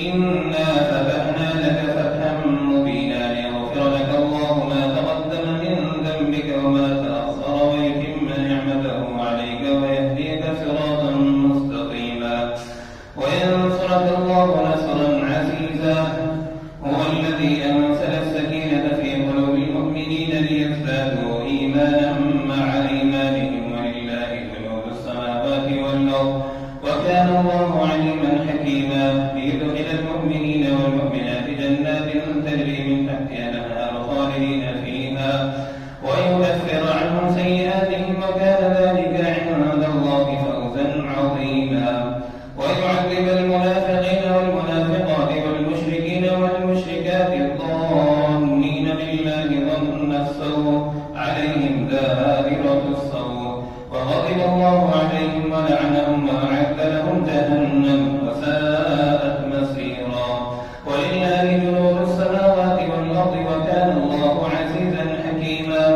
إنا فتحنا لك فتحا مبينا ليغفر لك الله ما تقدم من ذنبك وما تأخر ويتم نعمته عليك ويهديك صراطا مستقيما وينصرك الله نصرا عزيزا هو الذي أنزل السكينة في قلوب المؤمنين ليزدادوا إيمانا مع إيمانهم ولله جنود السماوات والأرض وكان الله عليما حكيما ليدخل المؤمنين والمؤمنات جنات تجري من تحتها الأنهار خالدين فيها ويكفر عنهم سيئاتهم وكان ذلك عند الله فوزا عظيما ويعذب المنافقين والمنافقات والمشركين والمشركات الظانين بالله ظن السوء عليهم دائرة السوء وغضب الله عليهم ولعنهم وأعد لهم جهنم وساءت مصيرا ولله جنود السماوات والأرض وكان الله عزيزا حكيما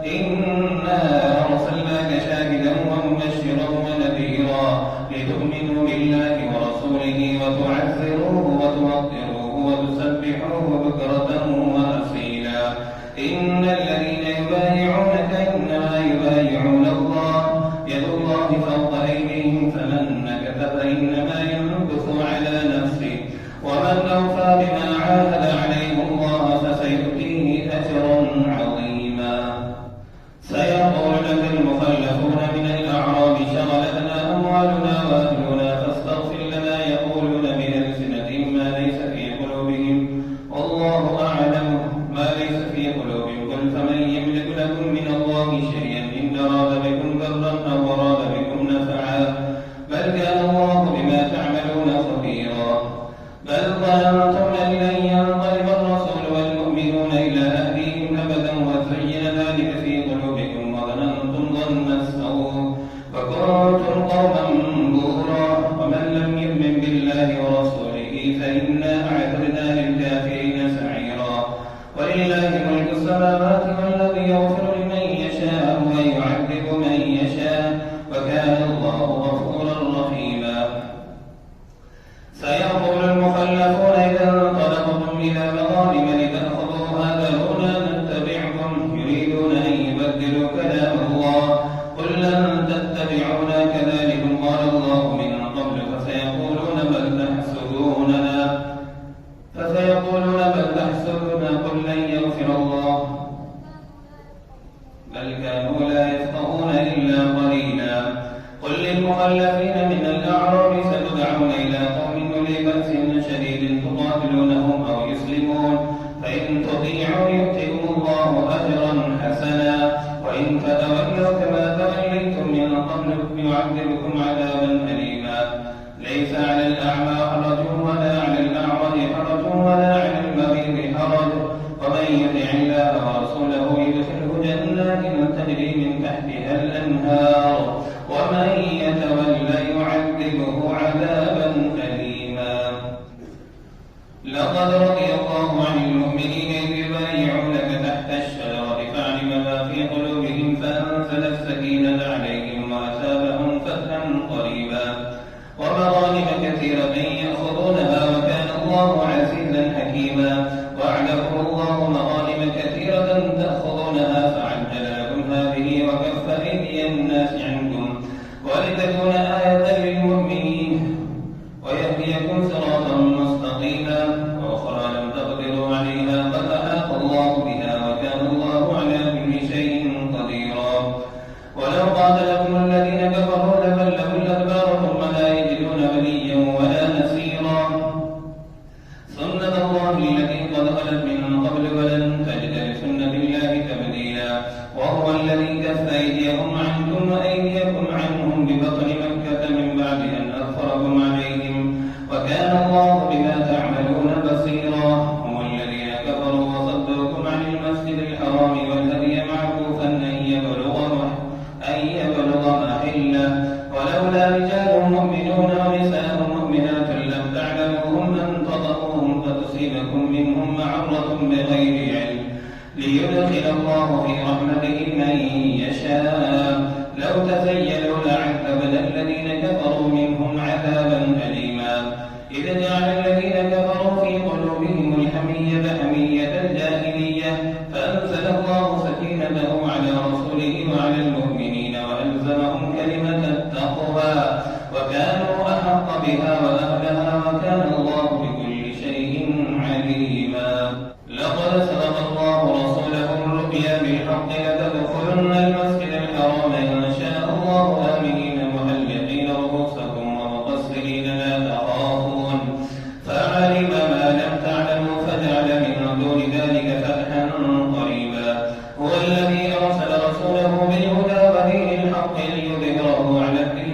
إنا أرسلناك شاهدا ومبشرا ونذيرا لتؤمنوا بالله ورسوله وتعزروه وتوقروه وتسبحوه بكرة وأصيلا إن الذين يبايعونك إنما يبايعون الله يد الله فوق أيديهم فمن نكث فإنما ينكث على نفسه ومن أوفى بما عاهد عليه الله فسيؤتيه أجرا عظيما سيقول لك المخلفون من الأعراب شغلتنا أموالنا وأهلنا فاستغفر لنا يقولون بألسنتهم ما ليس في قلوبهم والله أعلم ما ليس في قلوبهم قل فمن يملك لكم من الله شيئا إن أراد بكم ضرا أو أراد بكم نفعا بل كان الله بما تعملون خبيرا بل ظننتم أن لن ينقلب الرسول والمؤمنون إلى أهليهم أبدا وزين ذلك في قلوبكم وظننتم ظن السوء وكنتم قوما بورا ومن لم يؤمن بالله ورسوله فإنا أعتدنا للكافرين سعيرا ولله ملك السماوات والأرض يغفر لمن يشاء ويعذب من يشاء وكان الله غفورا رحيما سيقول المخلفون إذا انطلقتم إلى مغانم لتأخذوها ذرونا نتبعكم يريدون أن يبدلوا كلام الله قل لن تتبعونا كذلكم قال الله من قبل فسيقولون بل تحسدوننا قل لن يغفر الله بل كانوا لا يفقهون إلا قليلا قل للمخلفين من الأعراب ستدعون إلى قوم أولي بأس شديد تقاتلونهم أو يسلمون فإن تطيعوا يؤتكم الله أجرا حسنا وإن تتولوا كما توليتم من قبل يعذبكم عذابا أليما ليس على الأعمى حرج ولا على الأعرج حرج ولا على المريض حرج ومن يطع الله ورسوله يدخله جنات تجري من تحتها الأنهار ومن يتولى يعذبه عذابا أليما لقد رضي الله عن المؤمنين إذ يبايعونك تحت الشجرة فعلم ما في قلوبهم فأنزل السكينة عليهم وأثابهم فتحا قريبا ومغانم كثيرة يأخذونها وكان الله عزيزا حكيما وأعلمكم الله مغانم كثيرة تأخذونها فعجل لكم هذه وكف أيدي الناس عنكم ولتكون آية للمؤمنين ويهديكم صراطا مستقيما وأخرى لم تقدروا عليها قد أحاط الله بها وكان الله على كل شيء قديرا ولو قاتلكم الذين كفروا لولوا الأدبار ثم لا يجدون وليا ولا نصيرا سنة الله التي قد خلت من قبل ولن تجد لسنة الله تبديلا وهو الذي كف أيديهم عنكم وأيديكم عنهم ببطن مكة من بعد أن أظفركم عليهم وكان الله بما تعملون بصيرا هم الذين كفروا وصدوكم عن المسجد الحرام والهدي معكوفا أن يبلغ محله ولولا رجال مؤمنون ونساء مؤمنات لم تعلموهم أن تطؤوهم فتصيبكم منهم معرة بغير علم ليدخل الله في رحمته من يشاء لو تزيلوا لعذبنا الذين كفروا منهم عذابا أليما إذ جعل الذين كفروا بها وأهلها وكان الله بكل شيء عليما لقد صدق الله رسوله الرؤيا بالحق لتدخلن المسجد الحرام إن شاء الله آمنين محلقين رؤوسكم ومقصرين لا تخافون فعلم ما لم تعلموا فجعل من دون ذلك فتحا قريبا هو الذي أرسل رسوله بالهدى ودين الحق ليظهره على الدين